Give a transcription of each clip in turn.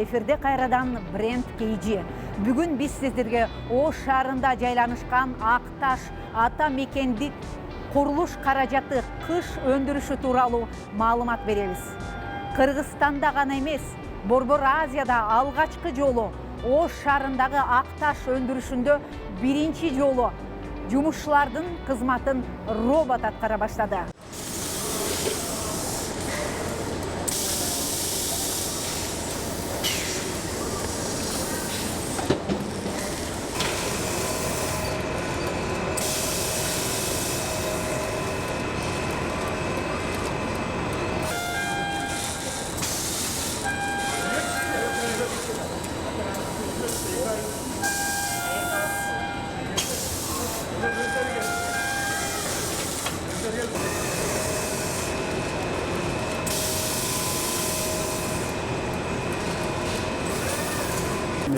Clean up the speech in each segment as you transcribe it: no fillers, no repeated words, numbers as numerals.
эфирде кайрадан Бренд KG. Бүгүн биз сиздерге Ош шаарында жайланышкан Акташ ата мекендик курулуш каражаты кыш өндүрүшү тууралуу маалымат беребиз. Кыргызстанда гана эмес, Борбор Азияда алгачкы жолу Ош шаарындагы Акташ өндүрүшүндө биринчи жолу жумушчулардын кызматын робот аткара баштады.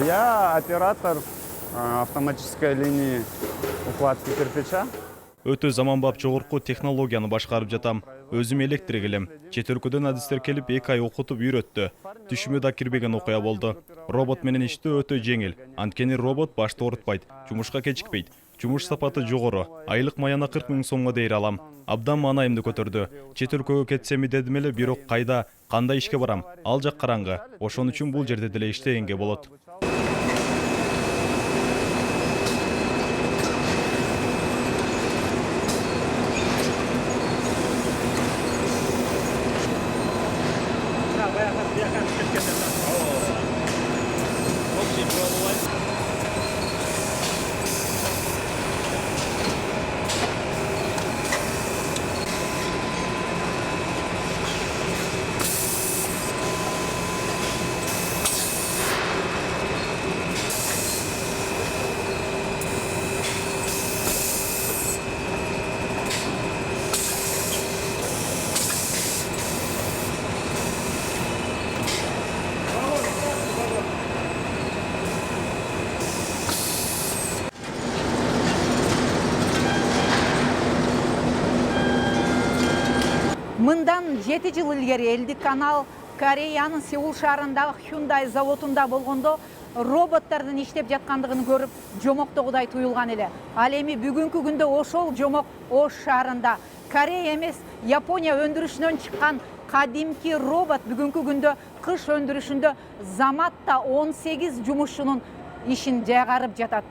Я оператор автоматической линии укладки кирпича. Өтө заманбап жогорку технологияны башкарып жатам. Өзүм электрик элем. Чет өлкөдөн адистер келип 2 ай окутуп үйрөттү. Түшүмө да кирбеген окуя болду. Робот менен иштөө өтө жеңил. Анткени робот башты оорутпайт, жумушка кечикпейт. Жумуш сапаты жогору. Айлык маяна 40 000 сомго дейир алам. Абдан маанайымды көтөрдү. Чет өлкөгө кетсем дедим эле, бирок кайда, кандай ишке барам? Ал жак караңгы. Ошон үчүн бул жерде деле иштегенге болот. Мындан 7 жыл илгери элдик канал Кореянын Сеул шаарындагы Hyundai заводунда болгондо роботтордун иштеп жаткандыгын көрүп жомоктогудай туюлган эле. Ал эми бүгүнкү күндө ошол жомок Ош шаарында. Корея эмес, Япония өндүрүшүнөн чыккан кадимки робот бүгүнкү күндө кыш өндүрүшүндө заматта 18 жумушчунун ишин жайгарып жатат.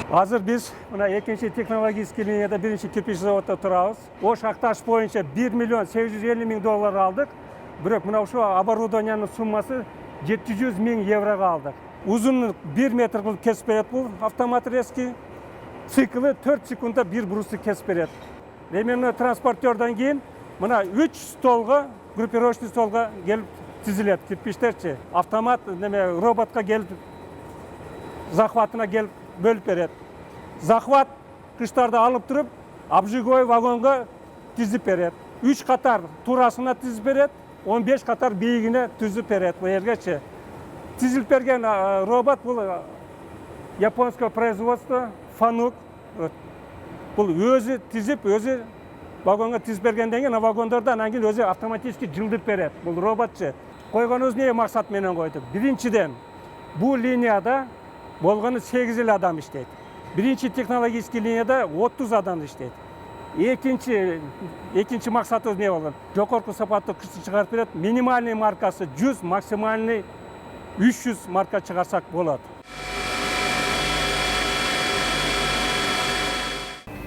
Азыр биз мына экинчи технологический линияда биринчи кирпич заводда турабыз. Ош Акташ боюнча 1 миллион 850 000 доллар алдык. Бирок мына ушул оборудованиянын суммасы 700 000 еврого алдык. Узунун 1 метр кылып кесип берет бул автомат резкий. Циклы 4 секундда бир брусты кесип берет. Ременной транспортердон кийин мына 3 столго, группировочный столго келип тизилет кирпичтерчи. Автомат роботка келип захватына келип бөлүп берет. Захват кыштарды алып туруп, обжиговый вагонго тизип берет. 3 катар туурасына тизип берет, 15 катар бийигине түзүп берет бул элгечи. Тизилип берген робот бул японское производство Fanuc. Бул өзү тизип, өзү вагонго тизип бергенден кийин вагондорду анан кийин өзү автоматически жылдырып берет. Бул роботчу. Койгонубуз эмне максат менен койдук? Биринчиден, бул линияда болгону 8 адам иштейт. Биринчи технологический линияда 30 адам иштейт. Экинчи максатыбыз эмне болгон? Жогорку сапаттуу кышты чыгарып берет. Минимальный маркасы 100, максимальный 300 марка чыгарсак болот.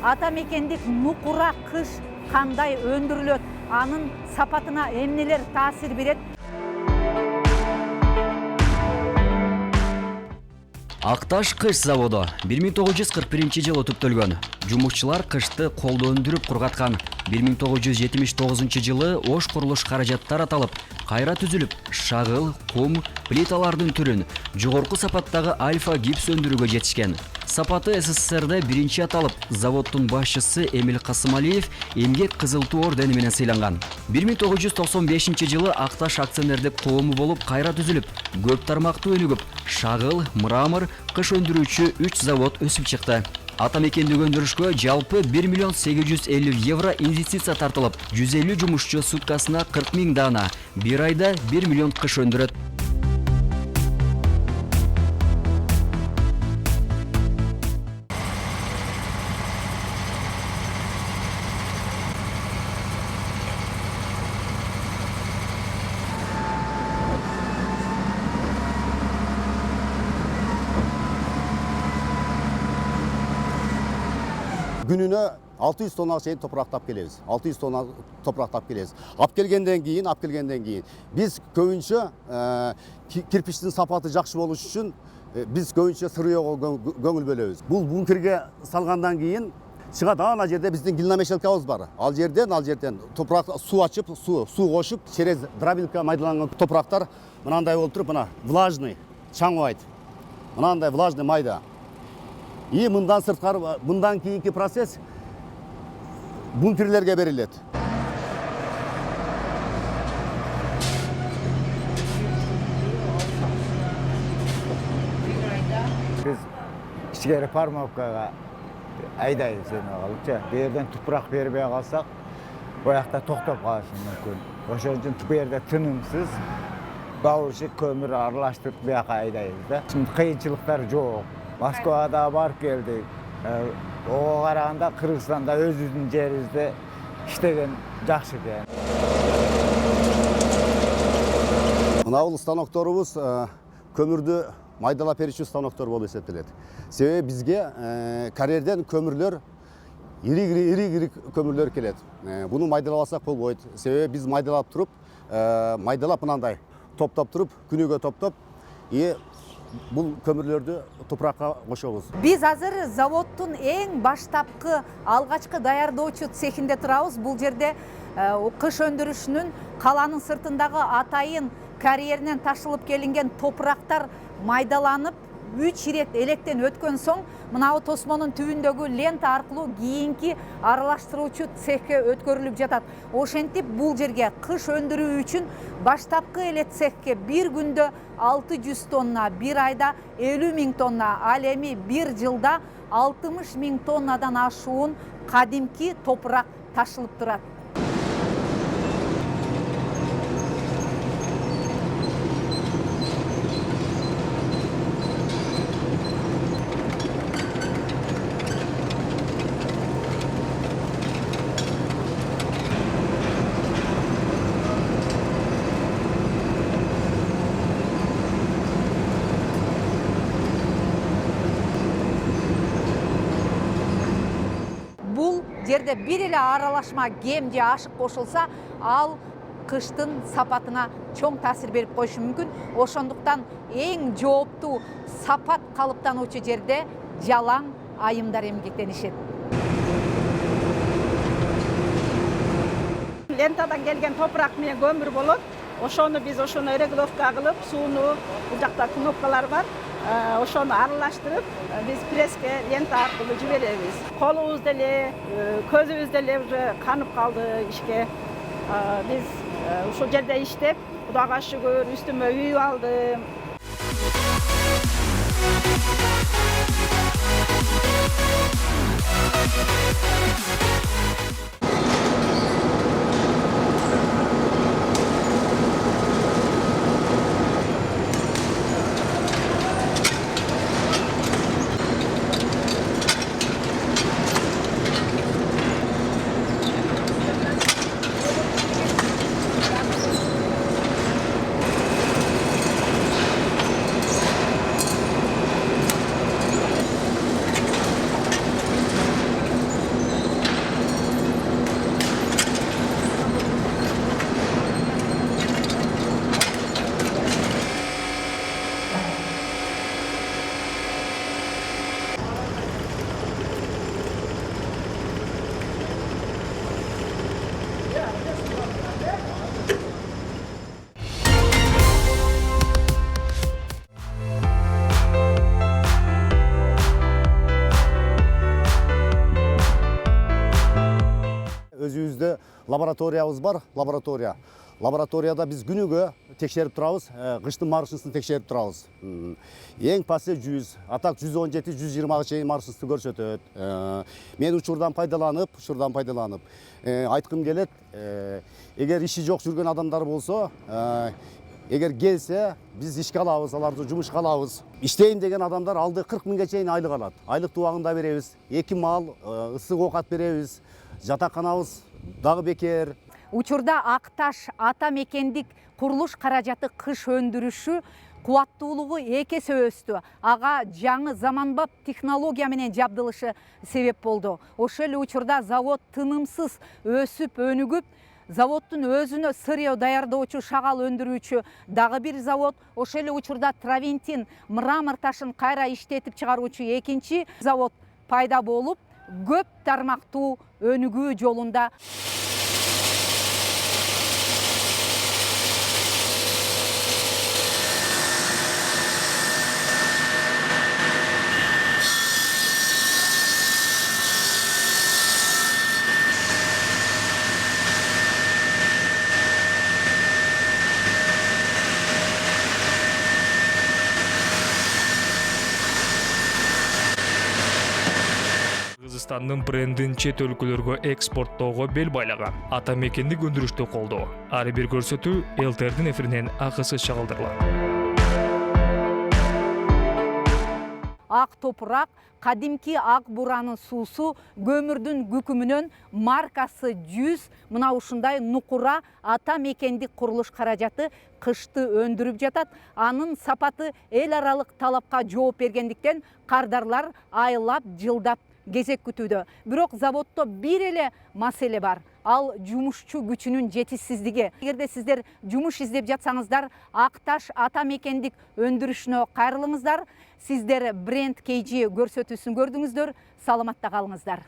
Ата мекендик нукура кыш кандай өндүрүлөт? Анын сапатына эмнелер таасир берет? Акташ кыш заводу 1941-жылы түптөлгөн. Жумушчулар кышты колдо өндүрүп кургаткан. 1979-жылы Ош курулуш каражаттар аталып, кайра түзүлүп, шагыл, кум, плиталардын түрүн жогорку сапаттагы альфа гипс өндүрүүгө жетишкен. Сапаты СССРде биринчи аталып, заводдун башчысы Эмиль Касымалиев эмгек кызыл туу ордени менен сыйланган. 1995-жылы Акташ акционердик коому болуп кайра түзүлүп, көп тармактуу өнүгүп, шагыл, мрамор, кыш өндүрүүчү 3 завод өсүп чыкты. ата мекенди көндүрүшкө жалпы 1 миллион 850 евро инвестиция тартылып, 150 жумушчу суткасына 40 000 дана, бир айда 1 миллион кыш өндүрөт. Gününe 600 tonna şeyin topraqtap kelebиз. 600 tonna topraqtap kelebиз. Ап келгенден кийин биз көбүнчө кирпичтин сапаты жакшы болуш үчүн биз көбүнчө сырыёго көңүл бөлөбүз. Бул бункерге салгандан кийин чыгат ана жерде биздин гильномешалкабыз бар. Ал жерден топрак суу ачып, суу кошуп, через дробилка майдаланган топрактар мынандай болуп туруп, мына влажный, чаңыбайт. Мынандай влажный майда. И мындан сырткары, мындан кийинки процесс бункерлерге берилет. Biz ичкери формовкага айдайбыз эме кылыпчы. Бу жерден тупурак бербей калсак, боякта токтоп калышы мүмкүн. Ошон үчүн бу жерде тынымсыз бауыршык көмүр аралаштырып бияка айдайбыз да. Кыйынчылыктар жок. Москвада барып келдик. Ого караганда Кыргызстанда өзүбүздүн жерибизде иштеген жакшы экен. Мына бул станокторубуз көмүрдү майдалап берүүчү станоктор болуп эсептелет. Себеби бизге карьерден көмүрлөр ири көмүрлөр келет. Буну майдалабасак болбойт. Себеби биз майдалап туруп, майдалап мынандай топтоп туруп, күнүгө топтоп, бул көмүрлөрдү топуракка кошобуз. Биз азыр заводдун эң баштапкы алгачкы даярдоочу цехинде турабыз. Бул жерде кыш өндүрүшүнүн каланын сыртындагы атайын карьеринен ташылып келинген топурактар майдаланып, 3 ирет электен өткөн соң, мынау тосмонун түбүндөгү лента аркылуу кийинки аралаштыруучу цехке өткөрүлүп жатат. Ошентип бул жерге кыш өндүрүү үчүн баштапкы эле цехке бир күндө 600 тонна, бир айда 50 000 тонна, ал эми бир жылда 60 000 тоннадан ашуун кадимки топурак ташылып турат. Жерде бир эле аралашма кем же ашык кошулса, ал кыштын сапатына чоң таасир берип коюшу мүмкүн. Ошондуктан эң жооптуу сапат калыптануучу жерде жалаң айымдар эмгектенишет. Лентадан келген топурак менен көмүр болот. Ошону биз регулировка кылып, сууну, бул жакта кнопкалар бар. Ошону аралаштырып, биз пресске лента аркылуу жиберебиз. Колубуз деле, көзүбүз деле уже канып калды ишке. Биз ушул жерде иштеп, Кудайга шүгүр, үстүмө үй алдым. Өзүбүздө лабораториябыз бар, лаборатория. лабораторияда биз күнүгө текшерип турабыз, кыштын маршрутун текшерип турабыз. Эң пасы 100, атак 117-120 чейин маршруту көрсөтөт. Мен учурдан пайдаланып, айткым келет, эгер иши жок жүргөн адамдар болсо, эгер келсе, биз ишке алабыз, аларды жумушка алабыз. Иштейм деген адамдар алды 40 миңге чейин айлык алат. Айлык убагында беребиз, 2 мал, ысык оокат беребиз, жатаканабыз дагы бекер. Учурда Акташ ата мекендик курулуш каражаты кыш өндүрүшү кубаттуулугу 2 эсе өстү. Ага жаңы заманбап технология менен жабдылышы себеп болду. Ошол эле учурда завод тынымсыз өсүп, өнүгүп, заводдун өзүнө сырье даярдоочу, шагал өндүрүүчү дагы бир завод. Ошол эле учурда Травентин мрамор ташын кайра иштетип чыгаруучу экинчи завод пайда болуп, көп тармактуу өнүгүү жолунда. Кыргызстандын брендин чет өлкөлөргө экспорттоого бел байлаган ата мекендик өндүрүштү колдоо. Ар бир көрсөтүү ЛТРдин эфиринен акысыз чыгарылдырылат. Ак топурак, кадимки ак буранын суусу, көмүрдүн күкүмүнөн маркасы 100, мына ушундай нукура ата мекендик курулуш каражаты кышты өндүрүп жатат. Анын сапаты эл аралык талапка жооп бергендиктен кардарлар айлап, жылдап кезек күтүүдө. Бирок заводдо бир эле маселе бар. Ал жумушчу күчүнүн жетишсиздиги. Эгерде сиздер жумуш издеп жатсаңыздар, Акташ ата мекендик өндүрүшүнө кайрылыңыздар. Сиздер бренд KG көрсөтүүсүн көрдүңүздөр. Саламатта калыңыздар.